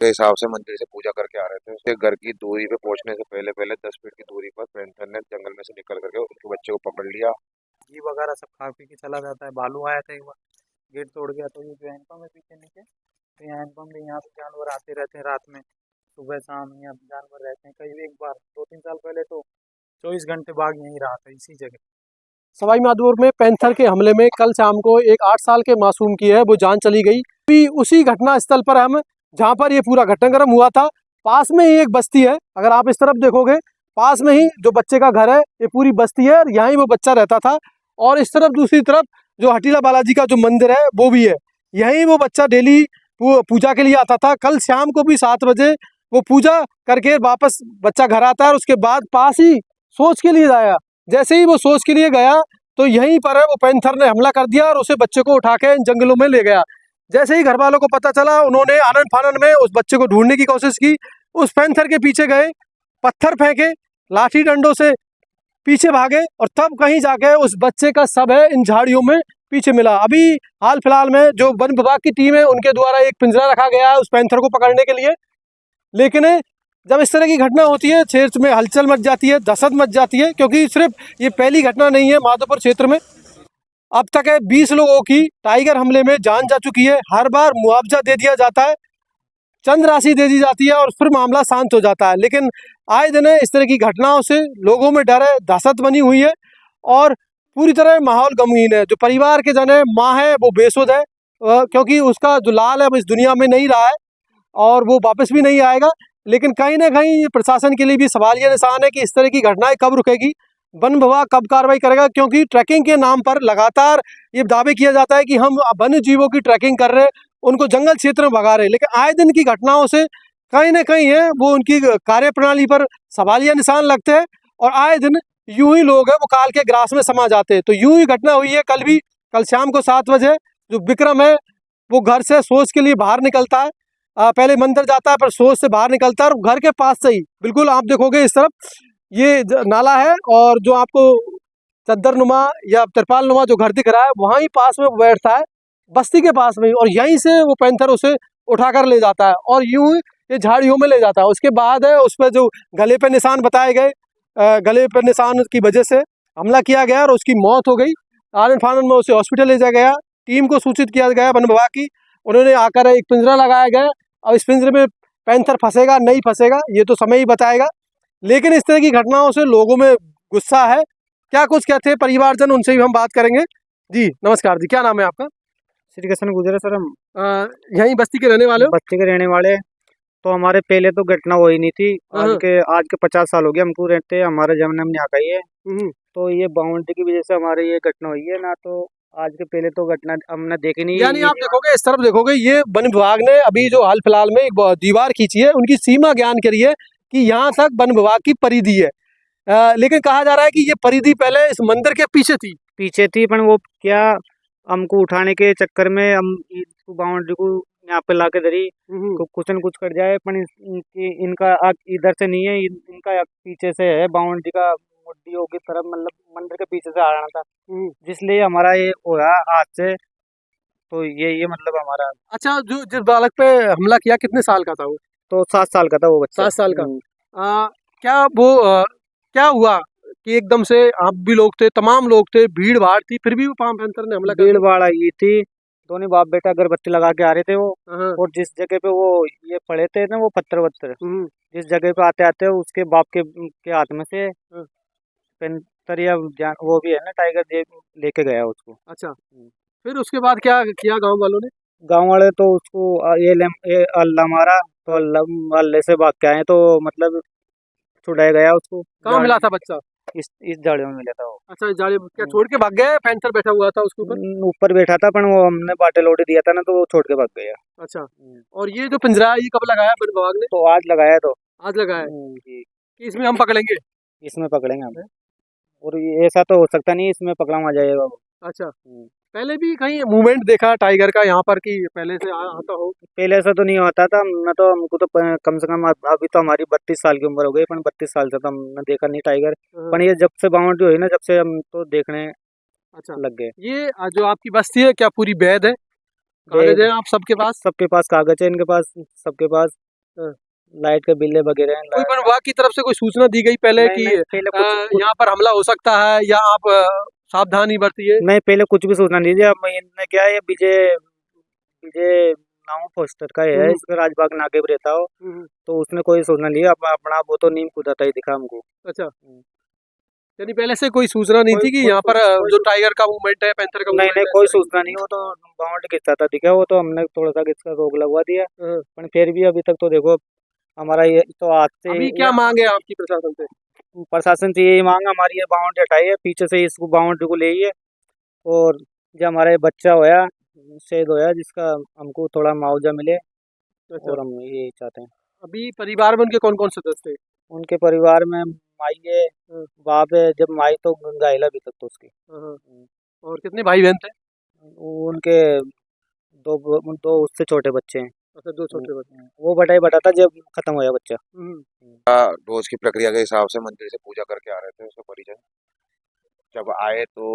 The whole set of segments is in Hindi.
के हिसाब से मंदिर से पूजा करके आ रहे थे। उसके घर की दूरी पे पहुंचने से पहले पहले 10 फीट की दूरी पर पैंथर ने जंगल में से निकल करके उसके बच्चे को पकड़ लिया। घी वगैरह सब खा पी के चला जाता है। भालू आया था एक बार, गेट तोड़ गया। तो ये जो हैंडपम्प है पीछे नीचे, तो ये हैंडपम्प है, यहाँ पे जानवर आते रहते हैं रात में, सुबह शाम यहाँ जानवर रहते हैं। कई एक बार 2-3 साल पहले तो 24 घंटे बाघ यहीं रहा था इसी जगह। सवाई माधोपुर में पैंथर के हमले में कल शाम को एक 8 साल के मासूम की है वो जान चली गई। अभी उसी घटना स्थल पर हम, जहाँ पर ये पूरा घटनाक्रम हुआ था, पास में ही एक बस्ती है। अगर आप इस तरफ देखोगे, पास में ही जो बच्चे का घर है, ये पूरी बस्ती है और यहाँ ही वो बच्चा रहता था। और इस तरफ दूसरी तरफ जो हटीला बालाजी का जो मंदिर है वो भी है, यहीं वो बच्चा डेली पूजा के लिए आता था। कल शाम को भी 7 बजे वो पूजा करके वापस बच्चा घर आता है और उसके बाद पास ही सोच के लिए जाया। जैसे ही वो सोच के लिए गया तो यहीं पर है वो पैंथर ने हमला कर दिया और उसे बच्चे को उठा के इन जंगलों में ले गया। जैसे ही घर वालों को पता चला, उन्होंने आनन फानन में उस बच्चे को ढूंढने की कोशिश की, उस पैंथर के पीछे गए, पत्थर फेंके, लाठी डंडों से पीछे भागे और तब कहीं जाके उस बच्चे का शव है इन झाड़ियों में पीछे मिला। अभी हाल फिलहाल में जो वन विभाग की टीम है उनके द्वारा एक पिंजरा रखा गया है उस पैंथर को पकड़ने के लिए। लेकिन जब इस तरह की घटना होती है, क्षेत्र में हलचल मच जाती है, दहशत मच जाती है, क्योंकि सिर्फ ये पहली घटना नहीं है माधोपुर क्षेत्र में। अब तक है 20 लोगों की टाइगर हमले में जान जा चुकी है। हर बार मुआवजा दे दिया जाता है, चंद राशि दे दी जाती है और फिर मामला शांत हो जाता है। लेकिन आए दिन इस तरह की घटनाओं से लोगों में डर है, दहशत बनी हुई है और पूरी तरह माहौल गमगीन है। जो परिवार के जन है, माँ है, वो बेसुध है, क्योंकि उसका जो लाल है वो इस दुनिया में नहीं रहा है और वो वापस भी नहीं आएगा। लेकिन कहीं ना कहीं प्रशासन के लिए भी सवालिया निशान है कि इस तरह की घटनाएं कब रुकेगी, वन विभाग कब कार्रवाई करेगा। क्योंकि ट्रैकिंग के नाम पर लगातार ये दावे किया जाता है कि हम वन्य जीवों की ट्रैकिंग कर रहे हैं, उनको जंगल क्षेत्र में भगा रहे हैं, लेकिन आए दिन की घटनाओं से कहीं ना कहीं है वो उनकी कार्यप्रणाली पर सवालिया निशान लगते हैं और आए दिन यूं ही लोग हैं वो काल के ग्रास में समा जाते हैं। तो यूं ही घटना हुई है कल भी। कल शाम को 7 बजे जो विक्रम है वो घर से सोच के लिए बाहर निकलता है, पहले मंदिर जाता है पर सोच से बाहर निकलता है और घर के पास से ही बिल्कुल आप देखोगे इस तरफ ये नाला है और जो आपको चद्दर नुमा या तिरपाल नुमा जो घर दिख रहा है वहाँ ही पास में वो बैठता है, बस्ती के पास में ही, और यहीं से वो पैंथर उसे उठाकर ले जाता है और यूं ही ये झाड़ियों में ले जाता है। उसके बाद है उस पर जो गले पे निशान बताए गए, गले पे निशान की वजह से हमला किया गया और उसकी मौत हो गई। आनन फानन में उसे हॉस्पिटल ले जाया गया, टीम को सूचित किया गया वन विभाग की, उन्होंने आकर एक पिंजरा लगाया गया। अब इस पिंजरे में पैंथर फंसेगा नहीं फंसेगा ये तो समय ही बताएगा। लेकिन इस तरह की घटनाओं से लोगों में गुस्सा है। क्या कुछ कहते हैं परिवारजन, उनसे भी हम बात करेंगे। जी नमस्कार जी, क्या नाम है आपका? श्री कृष्ण गुजरे सर, हम यहीं बस्ती के रहने वाले हो? बच्चे के रहने वाले। तो हमारे पहले तो घटना हुई नहीं थी। आज के 50 साल हो गए हमको रहते, हमारे जन्म में यहाँ का ही है। तो ये बाउंड्री की वजह से हमारे ये घटना हुई है ना, तो आज के पहले तो घटना हमने देखी नहीं। यानी आप देखोगे इस तरफ देखोगे, ये वन विभाग ने अभी जो हाल फिलहाल में एक दीवार खींची है, उनकी सीमा ज्ञान करी है कि यहाँ तक वन विभाग की परिधि है। लेकिन कहा जा रहा है कि ये परिधि पहले इस मंदिर के पीछे थी, पर वो क्या हमको उठाने के चक्कर में हम बाउंड्री को यहाँ पे लाके धरी, कुछ न कुछ कर जाए। पर इनका इधर से नहीं है, इनका पीछे से है, बाउंड्री का मुड्डियों की तरफ, मतलब मंदिर के पीछे से आ रहा था, जिसलिए हमारा ये हुआ आज से। तो ये मतलब हमारा। अच्छा, जो जिस बालक पे हमला किया कितने साल का था वो? तो 7 साल का था वो बच्चा। 7 साल का। क्या वो क्या हुआ कि एकदम से आप भी लोग थे, तमाम लोग थे, भीड़ भाड़ थी, फिर भी वो पैंथर ने हमला कर दिया? भीड़ भाड़ आई थी, दोनों बाप बेटा अगरबत्ती लगा के आ रहे थे वो। और जिस जगह पे वो ये पड़े थे ना, वो पत्थर वत्थर, जिस जगह पे आते आते उसके बाप के हाथ में से पैंथर या वो भी है ना टाइगर, लेके गया उसको। अच्छा, फिर उसके बाद क्या किया गांव वालों ने? गांव वाले तो उसको ये अल्लाह मारा, तो अल्लाह से भाग के आए, तो मतलब छुड़ाया गया उसको। कहाँ मिला था बच्चा? इस झाड़ियों में मिला था वो। अच्छा, इस झाड़ी क्या छोड़ के भाग गए? पैंथर बैठा हुआ था उसके ऊपर? ऊपर बैठा था, पर वो हमने बाटे लोटे दिया था ना, तो वो छोड़ के भाग गया। अच्छा, और ये जो पिंजरा है ये कब लगाया वन विभाग ने? तो आज लगाया। तो आज लगाया जी, कि इसमें हम पकड़ेंगे? इसमें पकड़ेंगे हम। और ऐसा तो हो सकता नहीं इसमें पकड़ा आ जाएगा वो। अच्छा, पहले भी कहीं मूवमेंट देखा टाइगर का यहाँ पर कि पहले से आता हो? पहले से तो नहीं होता था ना, तो हमको तो कम से कम अभी तो हमारी 32 साल की उम्र हो गई, पर 32 साल से तो हमने देखा नहीं टाइगर। पर ये जब से बाउंड्री हुई ना, जब से हम तो देखने अच्छा लग गए। ये जो आपकी बस्ती है क्या पूरी वैध है? कागज है आप सबके पास? सबके पास कागज है, इनके पास, सबके पास। हाँ। लाइट के बिल्ले वगैरह हैं, कोई लाइट वन विभाग की तरफ से कोई सूचना दी गई पहले नहीं कि नहीं पहले कुछ यहाँ पर हमला हो सकता है या आप सावधानी बरतिए? नहीं पहले कुछ भी सूचना नहीं दी। अब इनने क्या है, विजय विजय नाम पोस्टर का है, हम्म, इसमें राजबाग नाके पे रहता हो, हम्म, तो उसने कोई सूचना नहीं दी। अपना वो तो नीम कूदा ही दिखा हमको। अच्छा, यानी पहले से कोई सूचना नहीं कोई थी कि कोई यहाँ पर कोई जो टाइगर का मूवमेंट है, पैंथर का नहीं मूवमेंट नहीं है, इस कोई तरह सूचना नहीं, वो तो बाउंड खिंचता था दिखा, वो तो हमने थोड़ा सा किसका रोक लगवा दिया। की? हाँ। पर फिर भी अभी तक तो देखो हमारा ये तो आज से अभी क्या मांग है आपकी प्रशासन से? प्रशासन से यही मांग, हमारी ये बाउंड्री हटाई है पीछे से, इसको बाउंड्री को ले है, और जो हमारा ये बच्चा होया शहीद होया, जिसका हमको थोड़ा मुआवजा मिले, अच्छा, और हम ये चाहते हैं। अभी परिवार में उनके कौन कौन सदस्य थे? उनके परिवार में माई है, हाँ, बाप है, जब माई तो घायल अभी तक तो उसकी। हाँ, हाँ। और कितने भाई बहन थे? उनके दो उससे छोटे बच्चे हैं। अच्छा, दो छोटे बच्चे। वो बटा ही बटा था जब खत्म हुआ बच्चा। हम्म, रोज की प्रक्रिया के हिसाब से मंदिर से पूजा करके आ रहे थे उसके परिजन। जब आए तो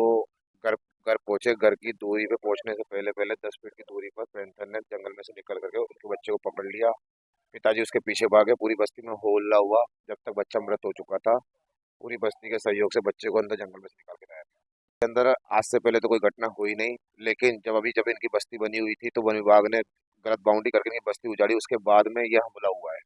घर घर पहुंचे। घर की दूरी पे पहुंचने से पहले पहले 10 फीट की दूरी पर पैंथर ने जंगल में से निकल करके उसके बच्चे को पकड़ लिया। पिताजी उसके पीछे भागे। पूरी बस्ती में हो हल्ला हुआ। जब तक बच्चा मृत हो चुका था, पूरी बस्ती के सहयोग से बच्चे को अंदर जंगल में से निकाल के लाया। के अंदर आज से पहले तो कोई घटना हुई नहीं, लेकिन जब इनकी बस्ती बनी हुई थी तो वन विभाग ने गलत बाउंड्री करके इनकी बस्ती उजाड़ी। उसके बाद में यह हमला हुआ है।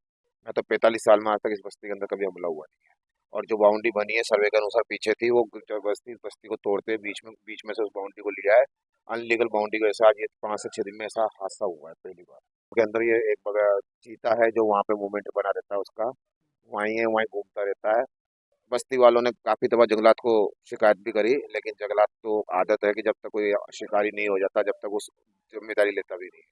मैं तो 45 साल में आज तक इस बस्ती के अंदर कभी हमला हुआ नहीं है। और जो बाउंड्री बनी है सर्वे के अनुसार पीछे थी, वो जो बस्ती को तोड़ते बीच में से उस बाउंड्री को लिया है। अनलीगल बाउंड्री के वजह से आज ये 5 से 6 दिन में ऐसा हादसा हुआ है पहली बार। उसके अंदर ये एक चीता है जो वहाँ पे मूवमेंट बना रहता है उसका, वहीं घूमता रहता है। बस्ती वालों ने काफी दफा जंगलात को शिकायत भी करी, लेकिन जंगलात तो आदत है कि जब तक कोई शिकारी नहीं हो जाता, जब तक उस जिम्मेदारी लेता भी नहीं।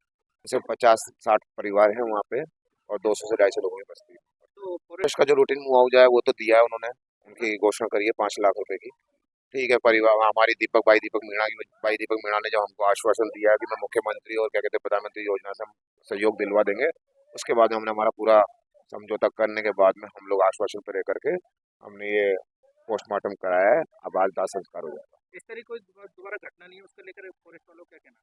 जैसे 50-60 परिवार हैं वहाँ पे, और 200 से 250 लोगों की बस्ती। तो फॉरेस्ट का जो रूटीन मुआवजा है वो तो दिया है उन्होंने, उनकी घोषणा करी है 5 लाख रुपए की। ठीक है, परिवार हमारी भाई दीपक मीणा ने जो हमको आश्वासन दिया है कि मैं मुख्यमंत्री और क्या कहते हैं प्रधानमंत्री योजना से हम सहयोग दिलवा देंगे। उसके बाद हमने हमारा पूरा समझौता करने के बाद में हम लोग आश्वासन पर रह करके हमने ये पोस्टमार्टम कराया है। अब आज दाह संस्कार हो जाएगा। इस तरह कोई दोबारा घटना नहीं है, उसको लेकर फॉरेस्ट वालों क्या कहना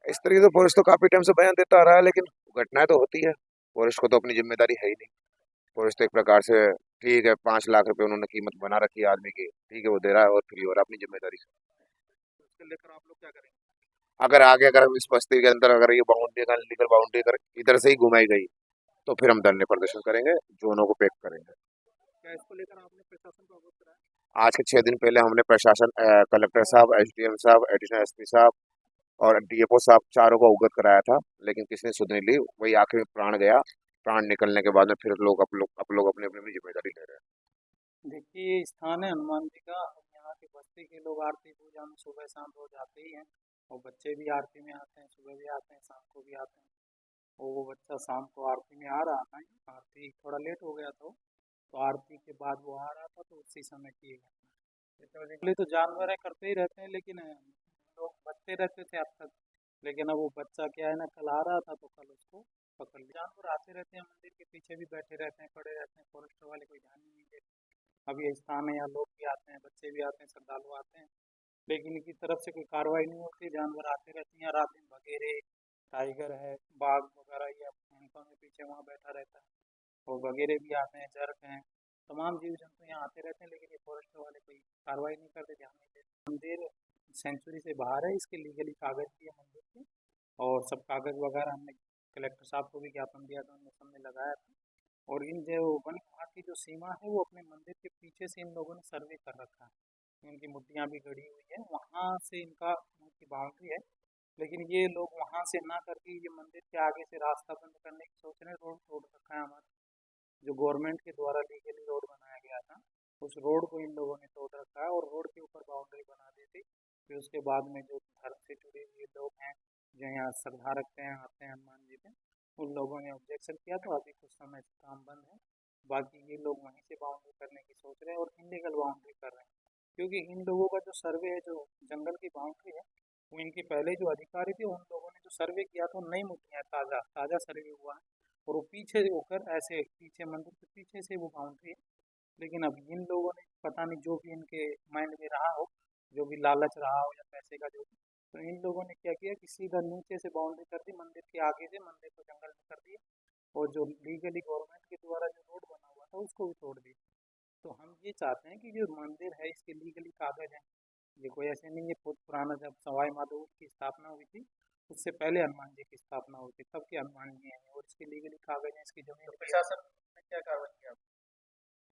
इस तरीके से फॉरेस्ट तो काफी टाइम से बयान देता आ रहा है, लेकिन घटनाएं तो होती है। फॉरेस्ट को तो अपनी जिम्मेदारी है ही नहीं। फॉरेस्ट तो एक प्रकार से ठीक है, 5 लाख रुपए उन्होंने कीमत बना रखी है आदमी की, ठीक है वो दे रहा है और फ्री हो रहा है अपनी जिम्मेदारी से। है, उसको लेकर आप लोग क्या करेंगे? अगर हम इस बस्ती के अंदर अगर ये बाउंड्री का लीगल बाउंड्री अगर इधर से ही घुमाई गई तो फिर हम धरने प्रदर्शन करेंगे, जोनों को पैक करेंगे। क्या इसको लेकर आपने प्रशासन को अवगत कराया? आज के 6 दिन पहले हमने प्रशासन कलेक्टर साहब, एसडीएम साहब, एडिशनल एसपी साहब और डीएफओ साहब चारों को अवगत कराया था, लेकिन किसी ने सुध नहीं ली। वही आखिर में प्राण गया। प्राण निकलने के बाद में फिर लोग अपनी अपनी जिम्मेदारी ले रहे हैं। देखिए ये स्थान है हनुमान जी का, यहाँ के बस्ती के लोग आरती पूजा में सुबह शाम रोज आते ही हैं, और बच्चे भी आरती में आते हैं, सुबह भी आते हैं, शाम को भी आते हैं। और वो बच्चा शाम को आरती में आ रहा था, आरती थोड़ा लेट हो गया था, तो आरती के बाद वो आ रहा था, तो उसी समय की घटना। तो जानवर है करते ही रहते हैं, लेकिन लोग बचते रहते थे अब तक। लेकिन अब वो बच्चा क्या है ना, कल आ रहा था तो कल उसको पकड़ लिया। जानवर आते रहते हैं, मंदिर के पीछे भी बैठे रहते हैं, खड़े रहते हैं, फॉरेस्ट वाले कोई ध्यान नहीं देते। अब ये स्थान है, यहाँ लोग भी आते हैं, बच्चे भी आते हैं, श्रद्धालु आते हैं, लेकिन इनकी तरफ से कोई कार्रवाई नहीं होती। जानवर आते रहते हैं, रात में बघेरे, टाइगर है, बाघ वगैरह, ये हैंडपंप में पीछे वहाँ बैठा रहता है, और वगैरह भी आते हैं, जर्क हैं, तमाम जीव जंतु यहाँ आते रहते हैं, लेकिन ये फॉरेस्ट वाले कोई कार्रवाई नहीं करते, ध्यान नहीं देते। मंदिर सेंचुरी से बाहर है, इसके लीगली कागज भी है मंदिर के, और सब कागज वगैरह हमने कलेक्टर साहब को भी ज्ञापन दिया था, उनने सबने लगाया था। और इन जो वन विभाग की जो सीमा है, वो अपने मंदिर के पीछे से इन लोगों ने सर्वे कर रखा है, इनकी मुट्टियाँ भी गड़ी हुई है, वहाँ से उनकी बाउंड्री है। लेकिन ये लोग वहाँ से ना करके ये मंदिर के आगे से रास्ता बंद करने की सोच रहे हैं। रोड तोड़ रखा है हमारा, जो गवर्नमेंट के द्वारा लीगली रोड बनाया गया था, उस रोड को इन लोगों ने तोड़ रखा है, और रोड के ऊपर बाउंड्री बना दी थी। फिर उसके बाद में जो धर्म से जुड़े हुए लोग हैं, जो यहाँ श्रद्धा रखते हैं, आते हैं हनुमान जी पे, उन लोगों ने ऑब्जेक्शन किया, तो अभी कुछ समय से काम बंद है। बाकी ये लोग वहीं से बाउंड्री करने की सोच रहे हैं, और इनलीगल बाउंड्री कर रहे हैं, क्योंकि इन लोगों का जो सर्वे है, जो जंगल की बाउंड्री है, वो इनके पहले जो अधिकारी थे, उन लोगों ने जो सर्वे किया था, नई मुट्टियाँ ताज़ा ताज़ा सर्वे हुआ है, और वो पीछे होकर ऐसे पीछे मंदिर के पीछे से वो बाउंड्री है। लेकिन अब इन लोगों ने पता नहीं, जो भी इनके माइंड में रहा हो, जो भी लालच रहा हो या पैसे का जो भी, तो इन लोगों ने क्या किया कि सीधा नीचे से बाउंड्री कर दी, मंदिर के आगे से मंदिर को जंगल में कर दिया, और जो लीगली गवर्नमेंट के द्वारा जो रोड बना हुआ था उसको भी तोड़ दिया। तो हम ये चाहते हैं कि जो मंदिर है इसके लीगली कागज हैं, ये कोई ऐसे नहीं है। बहुत पुराना, जब सवाई माधोपुर की स्थापना हुई थी उससे पहले हनुमान जी की स्थापना हुई थी, तब के हनुमान जी हैं और इसके लीगली कागज हैं, इसकी जमीन। प्रशासन ने क्या कार्रवाई किया?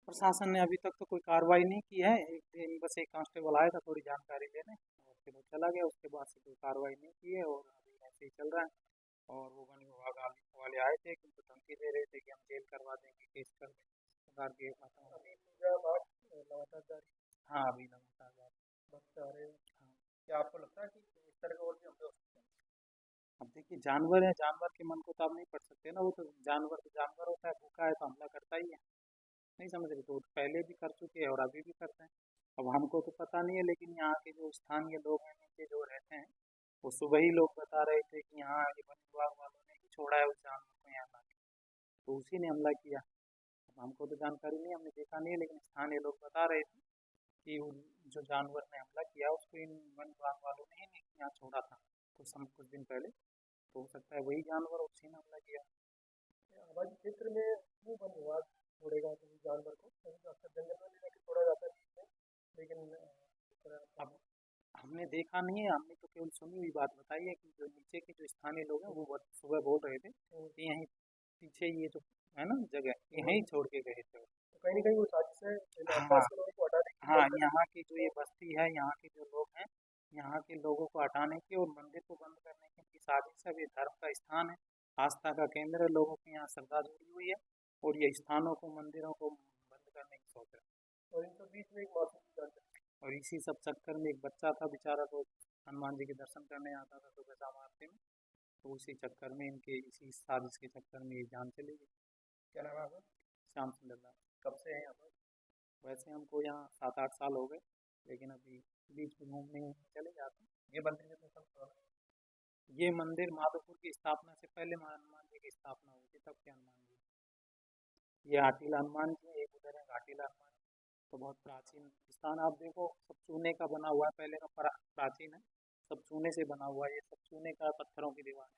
प्रशासन ने अभी तक तो कोई कार्रवाई नहीं की है। एक दिन बस एक कांस्टेबल आया था थोड़ी जानकारी लेने और फिर वो चला गया, उसके बाद से कोई कार्रवाई नहीं की है और अभी ऐसे ही चल रहा है। और वो वन विभाग वाले आए थे कि उनको धमकी दे रहे थे कि हम जेल करवा देंगे, केस कर देंगे, इस प्रकार के लगातार जारी हाँ अभी लगातार बढ़ते आ रहे हैं। क्या आपको लगता है कि इस तरह के और भी हमले हो सकते हैं? अब देखिए जानवर है, जानवर के मन को तो आप नहीं पढ़ सकते ना, वो तो जानवर होता है, भूखा है तो हमला करता ही है। नहीं समझ रहे, तो वो पहले भी कर चुके हैं और अभी भी करते हैं। अब हमको तो पता नहीं है, लेकिन यहाँ के जो स्थानीय लोग हैं नीचे जो रहते हैं, वो सुबह ही लोग बता रहे थे कि यहाँ ये वन विभाग वालों ने ही छोड़ा है उस जानवर को यहाँ लाके, तो उसी ने हमला किया। अब हमको तो जानकारी नहीं, हमने देखा नहीं है, लेकिन स्थानीय लोग बता रहे थे कि जो जानवर ने हमला किया उसको इन वन विभाग वालों ने ही यहाँ छोड़ा था कुछ दिन पहले, तो हो सकता है वही जानवर उसी ने हमला किया। आबादी क्षेत्र में क्यों वन विभाग छोड़ेगा किसी जानवर को? कभी तो अक्सर जंगल में ले जाके छोड़ा जाता है बीच में, लेकिन इस तरह अब हमने देखा नहीं है, हमने तो केवल सुनी हुई बात बताई है कि जो नीचे के जो स्थानीय लोग हैं वो सुबह बोल रहे थे कि यहीं पीछे ये जो है ना जगह, यहीं छोड़ के गए थे। तो कहीं ना कहीं वो साजिश है हाँ आसपास के लोगों को हटाने की। हाँ, यहाँ की जो ये बस्ती है, यहाँ के जो लोग हैं, यहाँ के लोगों को हटाने की और मंदिर को बंद करने की इनकी साजिश है। ये धर्म का स्थान है, आस्था का केंद्र है, लोगों की यहाँ श्रद्धा जुड़ी हुई है और ये स्थानों को, मंदिरों को बंद करने की सोच रहे हैं। और इन सब बीच में एक मासूम की जान चली और इसी सब चक्कर में एक बच्चा था बेचारा, तो हनुमान जी के दर्शन करने आता था सुबह शाम आरती में, तो उसी चक्कर में इनके इसी साजिश के चक्कर में ये जान चली गई। क्या नाम है आपका? श्याम सुंदर लाल। कब से है यहाँ पर? वैसे हमको यहाँ 7-8 साल हो गए, लेकिन अभी बीच में घूमने चले जाते हैं। ये मंदिर कितने साल पुराना है? ये मंदिर माधोपुर की स्थापना से पहले हनुमान जी की स्थापना हुई थी, तब के हनुमान जी। ये हाटीला हनुमान जी, एक उधर है घाटीला हनुमान जी। तो बहुत प्राचीन स्थान, आप देखो सब चूने का बना हुआ है, पहले का प्राचीन है, सब चूने से बना हुआ है, ये सब चूने का पत्थरों की दीवार है।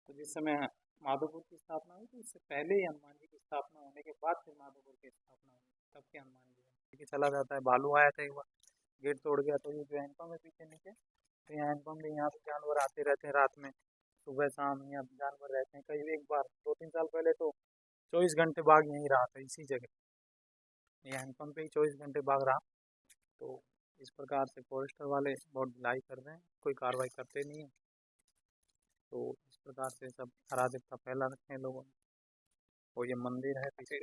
तो जिस समय माधोपुर की स्थापना हुई थी उससे पहले ही हनुमान जी की स्थापना होने के बाद फिर माधोपुर की स्थापना हुई, तब के हनुमान जी है। चला जाता है, भालू आया था एक बार, गेट तोड़ गया। तो ये जो हैंडपम्प है पीछे नीचे, तो यहाँ हैंडपम्प में यहाँ से जानवर आते रहते हैं रात में, सुबह शाम यहाँ जानवर रहते हैं। कई एक बार 2-3 साल पहले तो 24 घंटे बाघ यहीं रहा था, इसी जगह, ये हैंडपम्प पे ही 24 घंटे बाघ रहा। तो इस प्रकार से फॉरेस्टर वाले बहुत ढिलाई कर रहे हैं, कोई कार्रवाई करते नहीं है। तो इस प्रकार से सब अराजकता फैला रखे हैं लोगों ने। और ये मंदिर है पीछे।